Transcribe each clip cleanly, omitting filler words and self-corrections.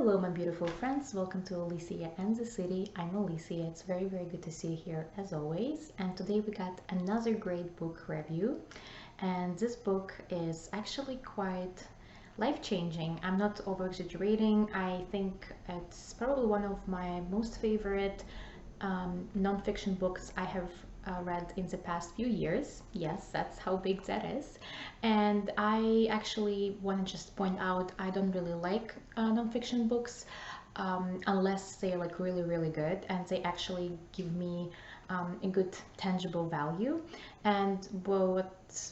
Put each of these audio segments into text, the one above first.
Hello my beautiful friends, welcome to Alicia and the City. I'm Alicia. It's very good to see you here as always, and today we got another great book review, and this book is actually quite life-changing. I'm not over-exaggerating. I think it's probably one of my most favorite non-fiction books I have read in the past few years. Yes, that's how big that is. And I actually want to just point out I don't really like non-fiction books unless they're like really good and they actually give me a good tangible value. And what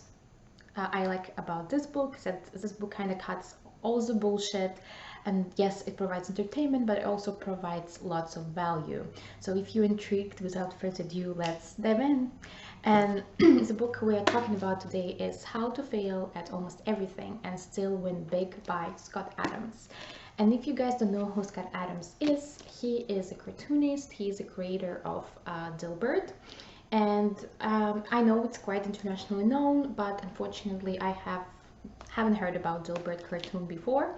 I like about this book is that this book kind of cuts all the bullshit, and yes, it provides entertainment, but it also provides lots of value. So if you're intrigued, without further ado, let's dive in. And the book we are talking about today is How to Fail at Almost Everything and Still Win Big by Scott Adams. And if you guys don't know who Scott Adams is, he is a cartoonist. He is a creator of Dilbert. And I know it's quite internationally known, but unfortunately I haven't heard about Dilbert cartoon before.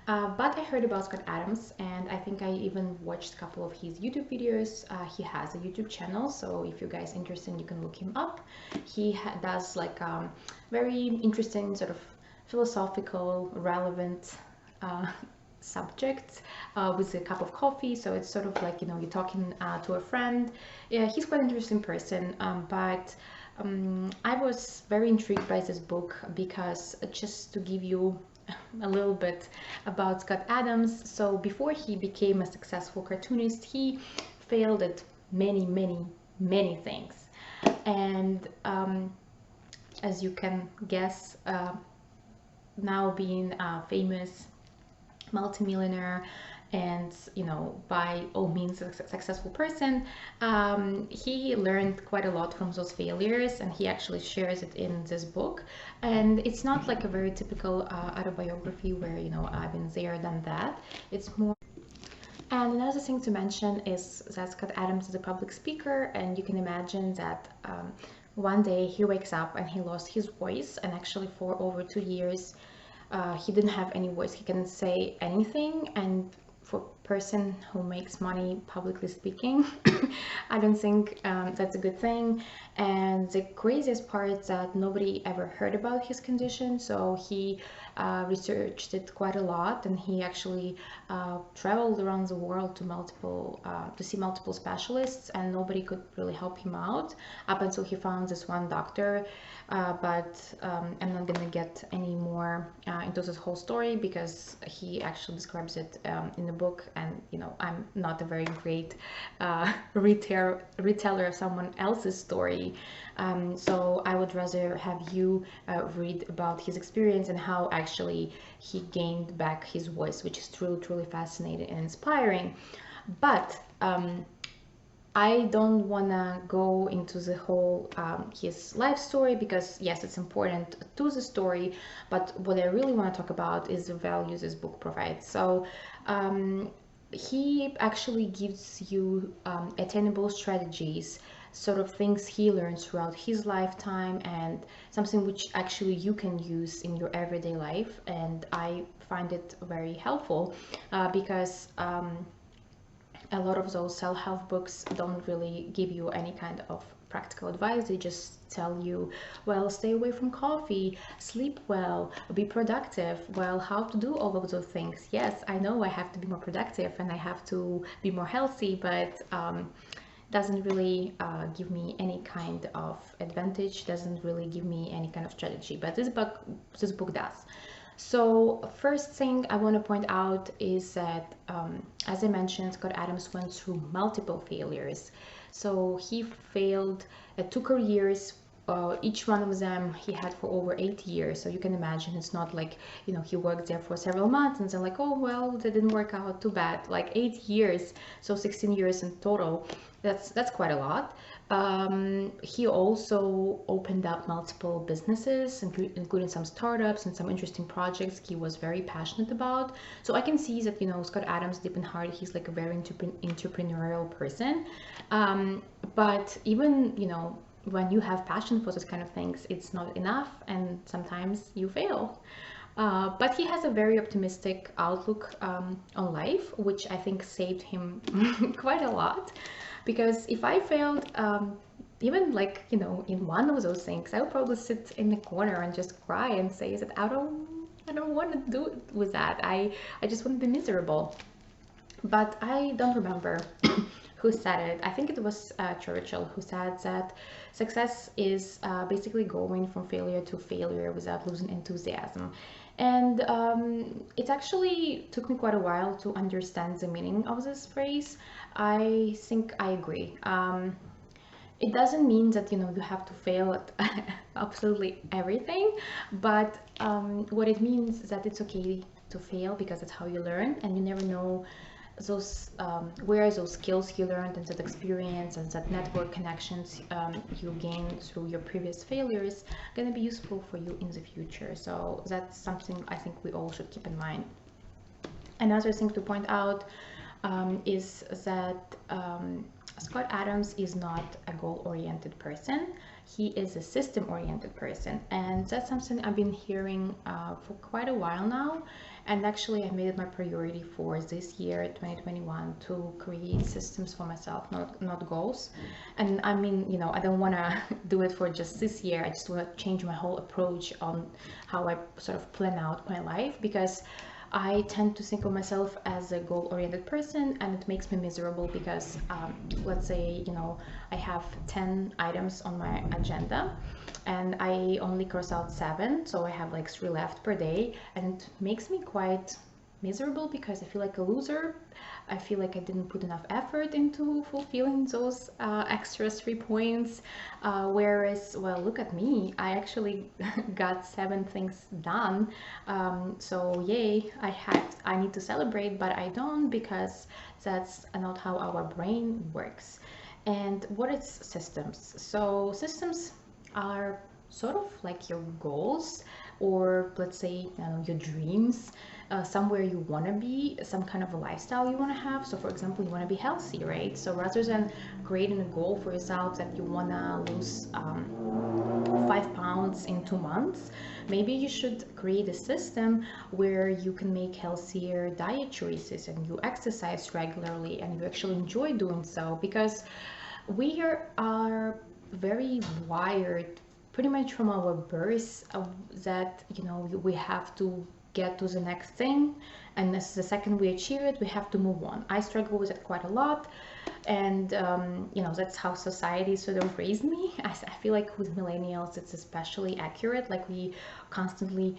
But I heard about Scott Adams, and I think I even watched a couple of his YouTube videos. He has a YouTube channel, so if you guys are interested, you can look him up. He does like very interesting sort of philosophical, relevant subjects with a cup of coffee. So it's sort of like, you know, you're talking to a friend. Yeah, he's quite an interesting person, but I was very intrigued by this book because just to give you a little bit about Scott Adams. So before he became a successful cartoonist, he failed at many things. And as you can guess, now being a famous multimillionaire and, you know, by all means a successful person, he learned quite a lot from those failures, and he actually shares it in this book. And it's not like a very typical autobiography where, you know, I've been there, done that. It's more. And another thing to mention is that Scott Adams is a public speaker, and you can imagine that one day he wakes up and he lost his voice, and actually for over 2 years he didn't have any voice. He couldn't say anything, and for a person who makes money publicly speaking, I don't think that's a good thing. And the craziest part is that nobody ever heard about his condition, so he researched it quite a lot, and he actually traveled around the world to see multiple specialists, and nobody could really help him out up until he found this one doctor. But I'm not gonna get any more into this whole story because he actually describes it in the book, and you know, I'm not a very great reteller of someone else's story, so I would rather have you read about his experience and how actually he gained back his voice, which is truly fascinating and inspiring. But I don't want to go into the whole his life story, because yes, it's important to the story, but what I really want to talk about is the values this book provides. So he actually gives you attainable strategies, sort of things he learns throughout his lifetime, and something which actually you can use in your everyday life. And I find it very helpful because a lot of those self-help books don't really give you any kind of practical advice. They just tell you, well, stay away from coffee, sleep well, be productive. Well, how to do all of those things? Yes, I know I have to be more productive and I have to be more healthy, but doesn't really give me any kind of advantage, doesn't really give me any kind of strategy. But this book does. So first thing I want to point out is that, as I mentioned, Scott Adams went through multiple failures. So he failed at 2 careers. Each one of them he had for over 8 years. So you can imagine it's not like, you know, he worked there for several months and then like, oh, well, that didn't work out too bad. Like 8 years, so 16 years in total. That's quite a lot. He also opened up multiple businesses, including some startups and some interesting projects he was very passionate about. So I can see that, you know, Scott Adams, deep in heart, he's like a very entrepreneurial person. But even, you know, when you have passion for those kind of things, it's not enough, and sometimes you fail. But he has a very optimistic outlook on life, which I think saved him quite a lot. Because if I failed, even like, in one of those things, I would probably sit in the corner and just cry and say that I don't want to do it with that. I just want to be miserable. But I don't remember who said it. I think it was Churchill who said that success is basically going from failure to failure without losing enthusiasm. And it actually took me quite a while to understand the meaning of this phrase. I think I agree. It doesn't mean that you have to fail at absolutely everything, but what it means is that it's okay to fail because that's how you learn, and you never know those where those skills you learned and that experience and that network connections you gained through your previous failures are going to be useful for you in the future. So that's something I think we all should keep in mind. Another thing to point out is that Scott Adams is not a goal-oriented person. He is a system-oriented person, and that's something I've been hearing for quite a while now. And actually, I made it my priority for this year, 2021, to create systems for myself, not goals. And I mean, I don't want to do it for just this year. I just want to change my whole approach on how I sort of plan out my life, because I tend to think of myself as a goal-oriented person, and it makes me miserable because let's say I have 10 items on my agenda and I only cross out 7, so I have like 3 left per day, and it makes me quite miserable because I feel like a loser. I feel like I didn't put enough effort into fulfilling those extra 3 points. Whereas, well, look at me. I actually got 7 things done. So yay, I need to celebrate, but I don't, because that's not how our brain works. And what is systems? So systems are sort of like your goals, or let's say your dreams, somewhere you want to be, some kind of a lifestyle you want to have. So for example, you want to be healthy, right? So rather than creating a goal for yourself that you want to lose 5 pounds in 2 months, maybe you should create a system where you can make healthier diet choices and you exercise regularly and you actually enjoy doing so, because we are very wired pretty much from our birth that we have to get to the next thing, and the second we achieve it, we have to move on. I struggle with it quite a lot, and that's how society sort of raised me. I feel like with millennials it's especially accurate, like we constantly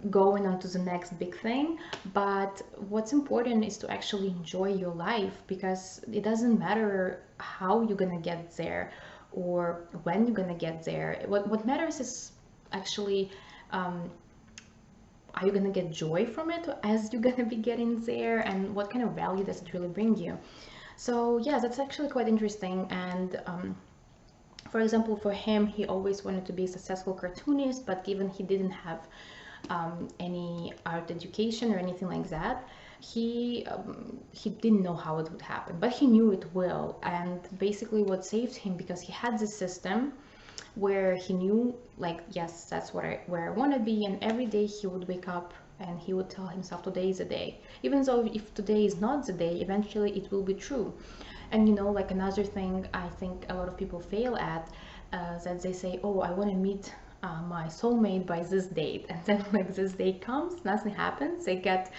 going on to the next big thing. But what's important is to actually enjoy your life, because it doesn't matter how you're gonna get there or when you're gonna get there. What matters is actually are you gonna get joy from it as you're gonna be getting there, and what kind of value does it really bring you? So yeah, that's actually quite interesting. And for example, for him, he always wanted to be a successful cartoonist, but given he didn't have any art education or anything like that, he didn't know how it would happen, but he knew it will. And basically what saved him, because he had this system where he knew, like, yes, that's where I want to be, and every day he would wake up and he would tell himself, today is the day, even though if today is not the day, eventually it will be true. And like another thing I think a lot of people fail at, that they say, oh, I want to meet my soulmate by this date, and then like this date comes, nothing happens, they get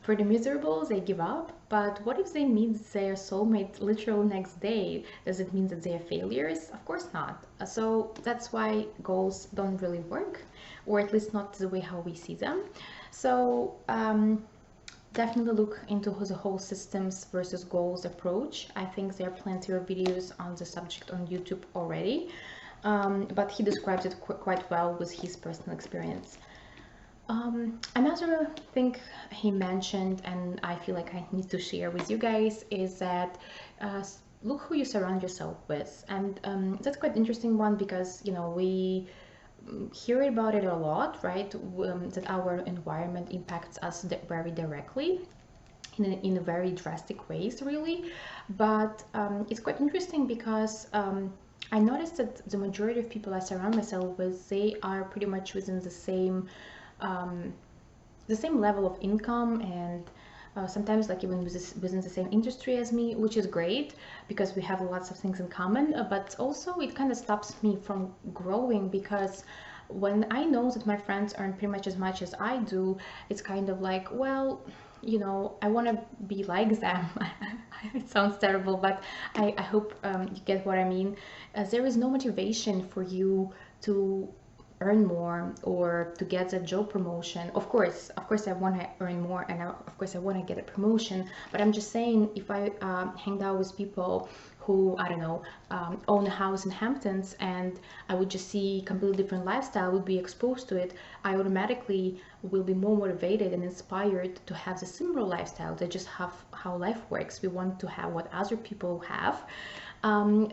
pretty miserable, they give up. But what if they meet their soulmate literal next day? Does it mean that they are failures? Of course not. So that's why goals don't really work, or at least not the way how we see them. So definitely look into the whole systems versus goals approach. I think there are plenty of videos on the subject on YouTube already, but he describes it quite well with his personal experience. Another thing he mentioned, and I feel like I need to share with you guys, is that look who you surround yourself with. And that's quite interesting one, because we hear about it a lot, right? That our environment impacts us very directly in a very drastic ways, really. But it's quite interesting because I noticed that the majority of people I surround myself with, they are pretty much within the same um, the same level of income, and sometimes like even within the same industry as me, which is great because we have lots of things in common. But also it kind of stops me from growing, because when I know that my friends earn pretty much as I do, it's kind of like, well, I want to be like them. It sounds terrible, but I hope you get what I mean. There is no motivation for you to earn more or to get a job promotion. Of course I want to earn more, and of course I want to get a promotion, but I'm just saying, if I hanged out with people who, I don't know, own a house in Hamptons, and I would just see completely different lifestyle, would be exposed to it, I automatically will be more motivated and inspired to have the similar lifestyle. They just have how life works. We want to have what other people have.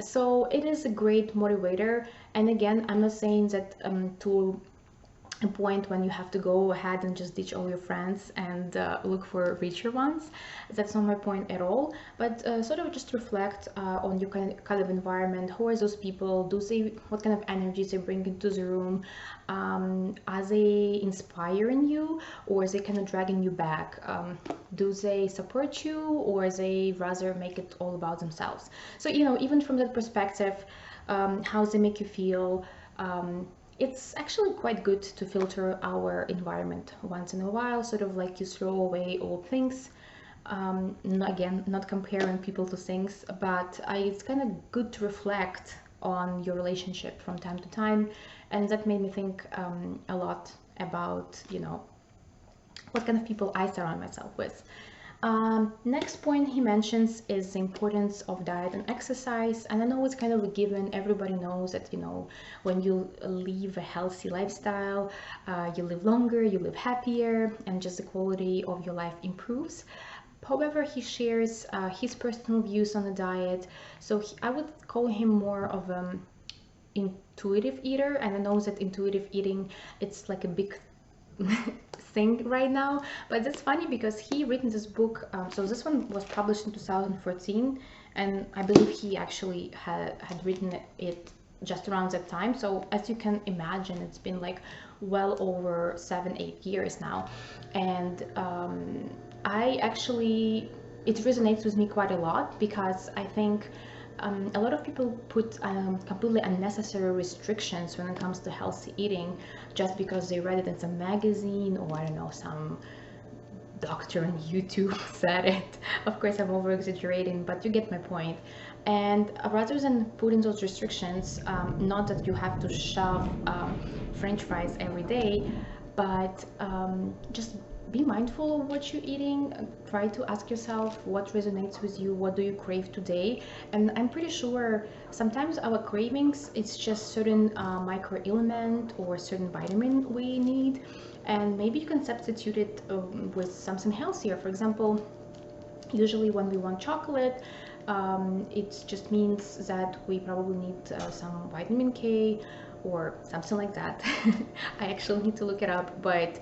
So it is a great motivator. And again, I'm not saying that to a point when you have to go ahead and just ditch all your friends and look for richer ones. That's not my point at all. But sort of just reflect on your kind of environment. Who are those people? What kind of energies they bring into the room? Are they inspiring you, or is they kind of dragging you back? Do they support you, or they rather make it all about themselves? So even from that perspective, how they make you feel. It's actually quite good to filter our environment once in a while, sort of like you throw away old things. Again, not comparing people to things, but it's kind of good to reflect on your relationship from time to time. And that made me think a lot about, what kind of people I surround myself with. Next point he mentions is the importance of diet and exercise. And I know it's kind of a given. Everybody knows that, when you live a healthy lifestyle, you live longer, you live happier, and just the quality of your life improves. However, he shares his personal views on the diet. So I would call him more of an intuitive eater. And I know that intuitive eating, it's like a big thing right now, but that's funny because he written this book. So this one was published in 2014, and I believe he actually had written it just around that time. So as you can imagine, it's been like well over 7-8 years now, and it resonates with me quite a lot, because I think a lot of people put completely unnecessary restrictions when it comes to healthy eating, just because they read it in some magazine, or I don't know, some doctor on YouTube said it. Of course, I'm over exaggerating, but you get my point. And rather than putting those restrictions, not that you have to shove French fries every day, but just be mindful of what you're eating. Try to ask yourself what resonates with you, what do you crave today. And I'm pretty sure sometimes our cravings, it's just certain micro element or certain vitamin we need, and maybe you can substitute it with something healthier. For example, usually when we want chocolate, it just means that we probably need some vitamin K or something like that. I actually need to look it up, but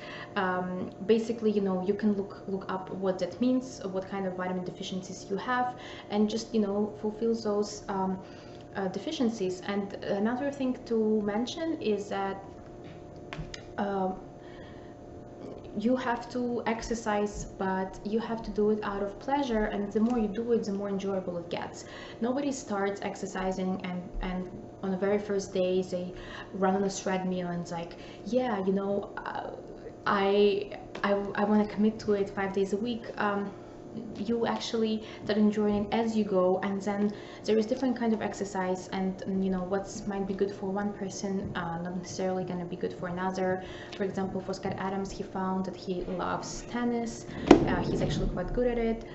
basically, you can look up what that means, what kind of vitamin deficiencies you have, and just fulfill those deficiencies. And another thing to mention is that you have to exercise, but you have to do it out of pleasure, and the more you do it, the more enjoyable it gets. Nobody starts exercising and on the very first day they run on a treadmill and it's like, yeah, I want to commit to it 5 days a week. You actually start enjoying as you go, and then there is different kind of exercise, and what might be good for one person not necessarily going to be good for another. For example, for Scott Adams, he found that he loves tennis. He's actually quite good at it.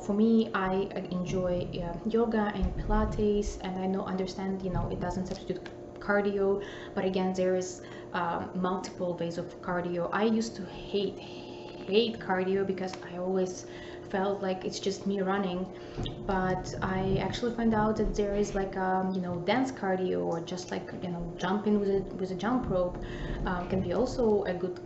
For me, I enjoy yoga and Pilates, and I understand it doesn't substitute cardio, but again, there is multiple ways of cardio. I used to hate cardio because I always felt like it's just me running, but I actually find out that there is like dance cardio, or just like jumping with a jump rope can be also a good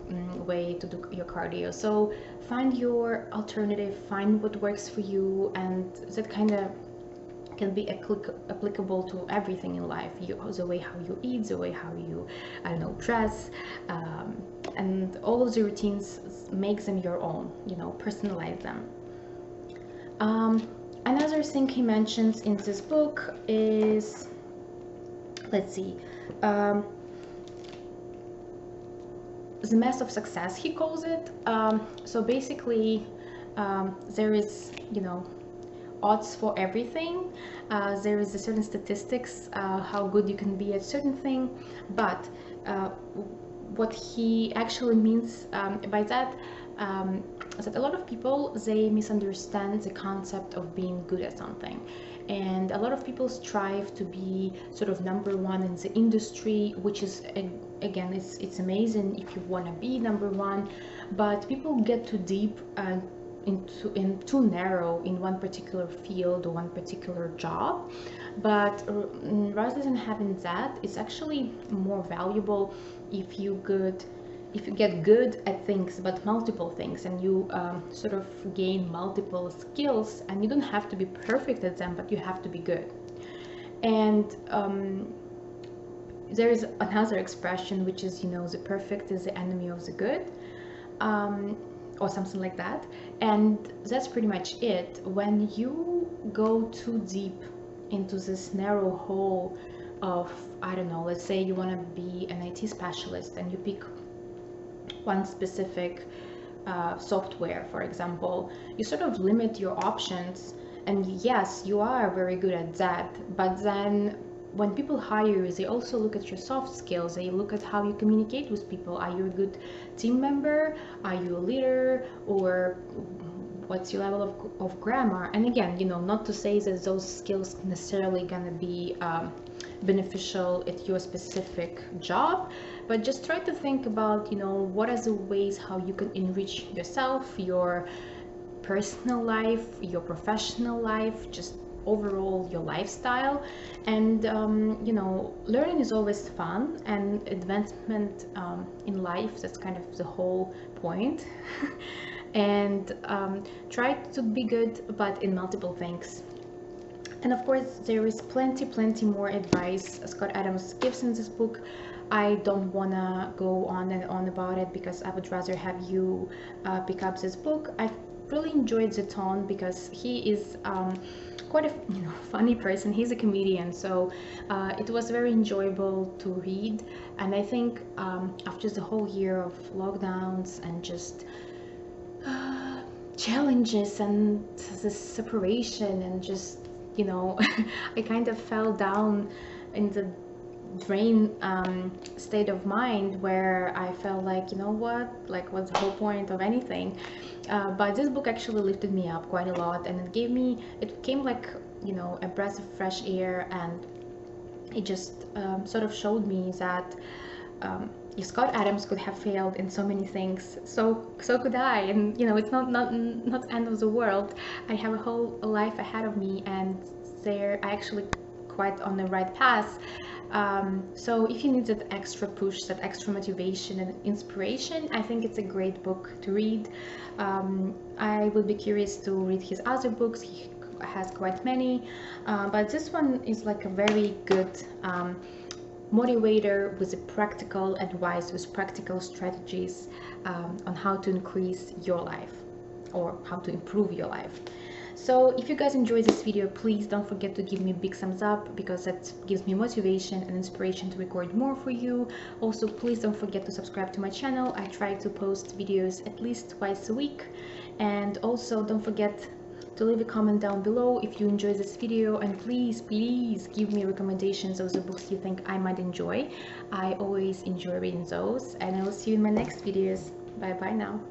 way to do your cardio. So find your alternative, find what works for you, and that kind of can be applicable to everything in life. The way how you eat, the way how you, I don't know, dress, and all of the routines, make them your own, personalize them. Another thing he mentions in this book is, let's see, the math of success, he calls it. So basically, there is, odds for everything. There is a certain statistics, how good you can be at certain thing, but what he actually means by that, is that a lot of people, they misunderstand the concept of being good at something, and a lot of people strive to be sort of number one in the industry, which is, again, it's amazing if you want to be number one, but people get too deep in too narrow in one particular field or one particular job. But rather than having that, it's actually more valuable if you get good at things, but multiple things, and you sort of gain multiple skills, and you don't have to be perfect at them, but you have to be good. And there is another expression, which is, the perfect is the enemy of the good, or something like that. And that's pretty much it. When you go too deep into this narrow hole of, I don't know, let's say you want to be an IT specialist, and you pick one specific software, for example, you sort of limit your options. And yes, you are very good at that, but then when people hire you, they also look at your soft skills. They look at how you communicate with people. Are you a good team member? Are you a leader? Or what's your level of grammar? And again, not to say that those skills necessarily gonna be beneficial at your specific job, but just try to think about, what are the ways how you can enrich yourself, your personal life, your professional life, just overall your lifestyle. And learning is always fun, and advancement in life, that's kind of the whole point. And try to be good, but in multiple things. And of course, there is plenty more advice Scott Adams gives in this book. I don't wanna go on and on about it, because I would rather have you pick up this book. I really enjoyed the tone, because he is quite a funny person. He's a comedian, so it was very enjoyable to read. And I think after the whole year of lockdowns and just challenges and this separation, and just I kind of fell down in the drain state of mind, where I felt like, what, like, what's the whole point of anything? But this book actually lifted me up quite a lot, and it came like, a breath of fresh air, and it just sort of showed me that if Scott Adams could have failed in so many things, so could I. And it's not the end of the world. I have a whole life ahead of me, and I actually quite on the right path. So if you need that extra push, that extra motivation and inspiration, I think it's a great book to read. I will be curious to read his other books. He has quite many, but this one is like a very good motivator with a practical advice, with practical strategies on how to increase your life, or how to improve your life. So if you guys enjoyed this video, please don't forget to give me a big thumbs up, because that gives me motivation and inspiration to record more for you. Also, please don't forget to subscribe to my channel. I try to post videos at least twice a week. And also don't forget to leave a comment down below if you enjoyed this video, and please give me recommendations of the books you think I might enjoy. I always enjoy reading those, and I will see you in my next videos. Bye bye now.